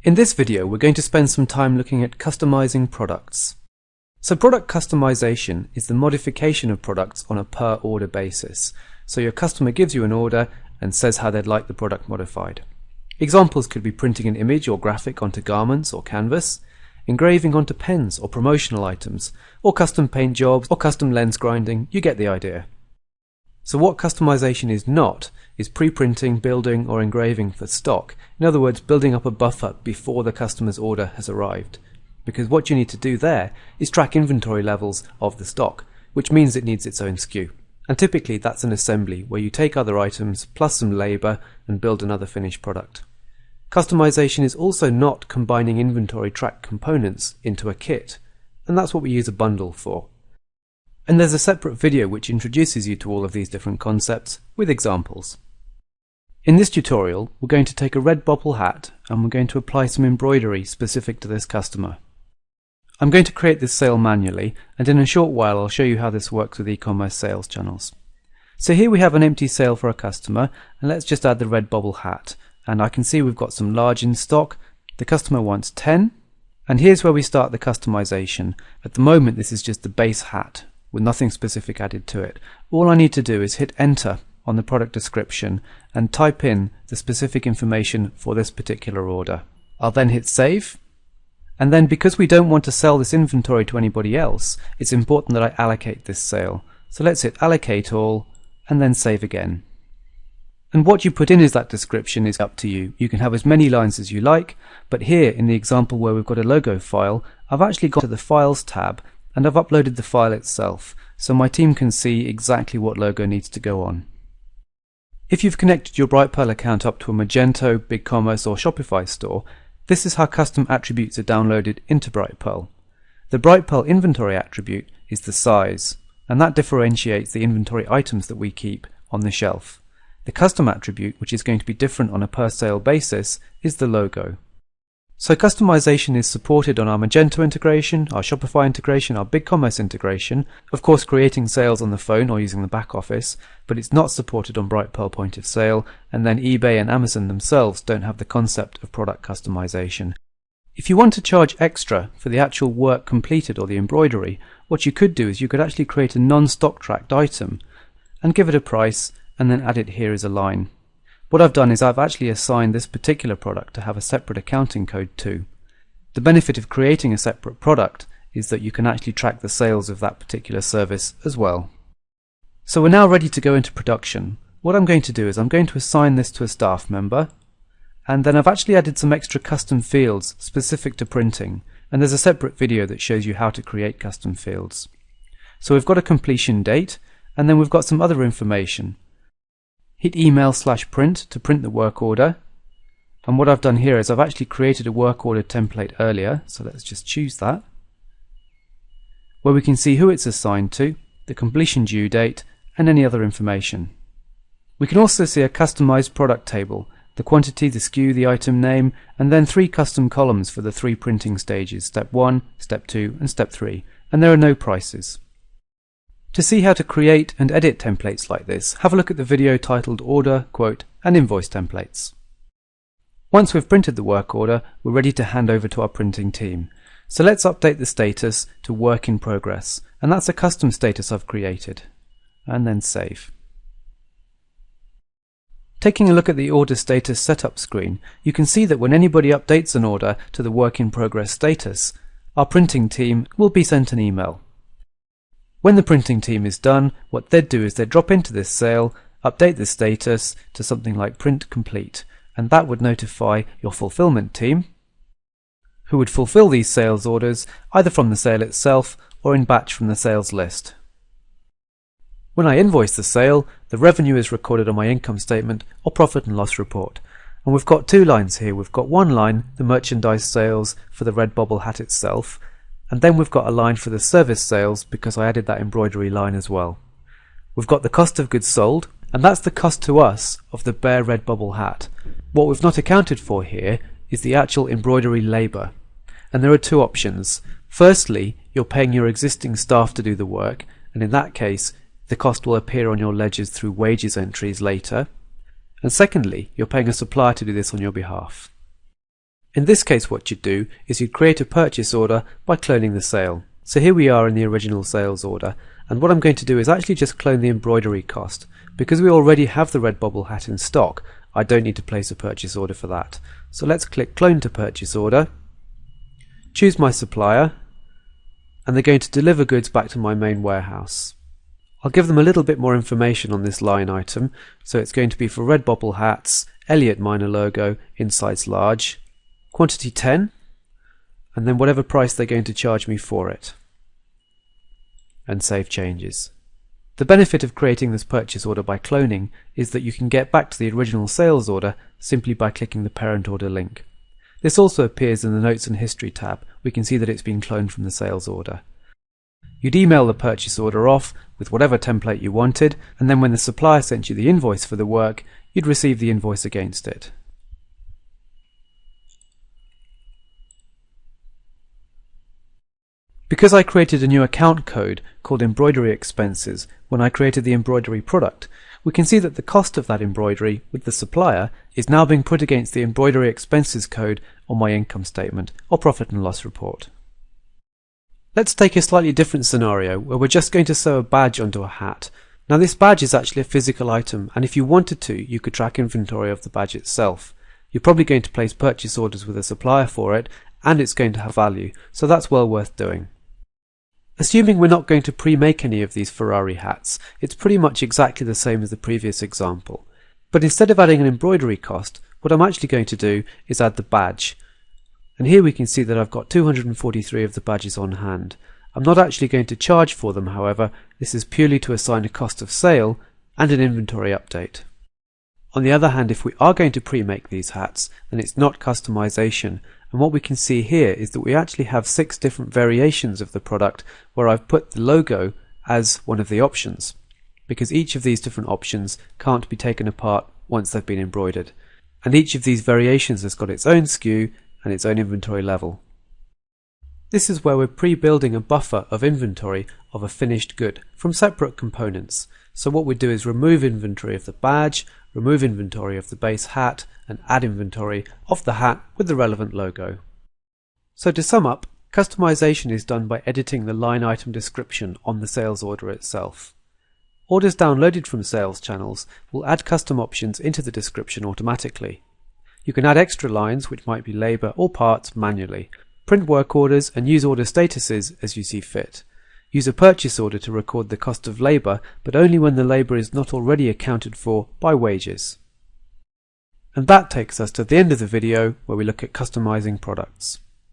In this video, we're going to spend some time looking at customizing products. So product customization is the modification of products on a per order basis. So your customer gives you an order and says how they'd like the product modified. Examples could be printing an image or graphic onto garments or canvas, engraving onto pens or promotional items, or custom paint jobs or custom lens grinding. You get the idea. So what customization is not is pre-printing, building or engraving for stock. In other words, building up a buffer before the customer's order has arrived. Because what you need to do there is track inventory levels of the stock, which means it needs its own SKU. And typically that's an assembly where you take other items plus some labour and build another finished product. Customization is also not combining inventory track components into a kit, and that's what we use a bundle for. And there's a separate video which introduces you to all of these different concepts with examples. In this tutorial, we're going to take a red bobble hat and we're going to apply some embroidery specific to this customer. I'm going to create this sale manually, and in a short while I'll show you how this works with e-commerce sales channels. So here we have an empty sale for a customer, and let's just add the red bobble hat. And I can see we've got some large in stock. The customer wants 10, and here's where we start the customization. At the moment this is just the base hat with nothing specific added to it. All I need to do is hit enter on the product description and type in the specific information for this particular order. I'll then hit save, and then because we don't want to sell this inventory to anybody else, it's important that I allocate this sale. So let's hit allocate all and then save again. And what you put in as that description is up to you. You can have as many lines as you like, but here in the example where we've got a logo file, I've actually gone to the Files tab and I've uploaded the file itself, so my team can see exactly what logo needs to go on. If you've connected your Brightpearl account up to a Magento, BigCommerce or Shopify store, this is how custom attributes are downloaded into Brightpearl. The Brightpearl inventory attribute is the size, and that differentiates the inventory items that we keep on the shelf. The custom attribute, which is going to be different on a per sale basis, is the logo. So customization is supported on our Magento integration, our Shopify integration, our BigCommerce integration, of course creating sales on the phone or using the back office, but it's not supported on Brightpearl point of sale, and then eBay and Amazon themselves don't have the concept of product customization. If you want to charge extra for the actual work completed or the embroidery, what you could do is you could actually create a non-stock tracked item and give it a price and then add it here as a line. What I've done is I've actually assigned this particular product to have a separate accounting code too. The benefit of creating a separate product is that you can actually track the sales of that particular service as well. So we're now ready to go into production. What I'm going to do is I'm going to assign this to a staff member, and then I've actually added some extra custom fields specific to printing, and there's a separate video that shows you how to create custom fields. So we've got a completion date, and then we've got some other information. Hit email/print to print the work order, and what I've done here is I've actually created a work order template earlier, so let's just choose that, where we can see who it's assigned to, the completion due date, and any other information. We can also see a customized product table, the quantity, the SKU, the item name, and then 3 custom columns for the 3 printing stages, step 1, step 2, and step 3, and there are no prices. To see how to create and edit templates like this, have a look at the video titled Order, Quote, and Invoice Templates. Once we've printed the work order, we're ready to hand over to our printing team. So let's update the status to Work in Progress, and that's a custom status I've created. And then save. Taking a look at the order status setup screen, you can see that when anybody updates an order to the Work in Progress status, our printing team will be sent an email. When the printing team is done, what they'd do is they'd drop into this sale, update the status to something like print complete, and that would notify your fulfillment team, who would fulfill these sales orders either from the sale itself or in batch from the sales list. When I invoice the sale, the revenue is recorded on my income statement or profit and loss report. And we've got 2 lines here. We've got one line, the merchandise sales for the red bobble hat itself, and then we've got a line for the service sales because I added that embroidery line as well. We've got the cost of goods sold, and that's the cost to us of the bare red bobble hat. What we've not accounted for here is the actual embroidery labour. And there are 2 options. Firstly, you're paying your existing staff to do the work, and in that case, the cost will appear on your ledgers through wages entries later. And secondly, you're paying a supplier to do this on your behalf. In this case, what you'd do is you'd create a purchase order by cloning the sale. So here we are in the original sales order, and what I'm going to do is actually just clone the embroidery cost. Because we already have the Redbubble hat in stock, I don't need to place a purchase order for that. So let's click Clone to Purchase Order, choose my supplier, and they're going to deliver goods back to my main warehouse. I'll give them a little bit more information on this line item, so it's going to be for Redbubble hats, Elliott Minor logo, in size large, quantity 10, and then whatever price they're going to charge me for it. And save changes. The benefit of creating this purchase order by cloning is that you can get back to the original sales order simply by clicking the parent order link. This also appears in the Notes and History tab. We can see that it's been cloned from the sales order. You'd email the purchase order off with whatever template you wanted, and then when the supplier sent you the invoice for the work, you'd receive the invoice against it. Because I created a new account code called embroidery expenses when I created the embroidery product, we can see that the cost of that embroidery with the supplier is now being put against the embroidery expenses code on my income statement or profit and loss report. Let's take a slightly different scenario where we're just going to sew a badge onto a hat. Now this badge is actually a physical item, and if you wanted to, you could track inventory of the badge itself. You're probably going to place purchase orders with a supplier for it, and it's going to have value, so that's well worth doing. Assuming we're not going to pre-make any of these Ferrari hats, it's pretty much exactly the same as the previous example. But instead of adding an embroidery cost, what I'm actually going to do is add the badge. And here we can see that I've got 243 of the badges on hand. I'm not actually going to charge for them, however. This is purely to assign a cost of sale and an inventory update. On the other hand, if we are going to pre-make these hats, then it's not customization. And what we can see here is that we actually have 6 different variations of the product where I've put the logo as one of the options, because each of these different options can't be taken apart once they've been embroidered. And each of these variations has got its own SKU and its own inventory level. This is where we're pre-building a buffer of inventory of a finished good from separate components. So what we do is remove inventory of the badge, remove inventory of the base hat, and add inventory of the hat with the relevant logo. So to sum up, customization is done by editing the line item description on the sales order itself. Orders downloaded from sales channels will add custom options into the description automatically. You can add extra lines, which might be labour or parts, manually, print work orders and use order statuses as you see fit. Use a purchase order to record the cost of labour, but only when the labour is not already accounted for by wages. And that takes us to the end of the video where we look at customizing products.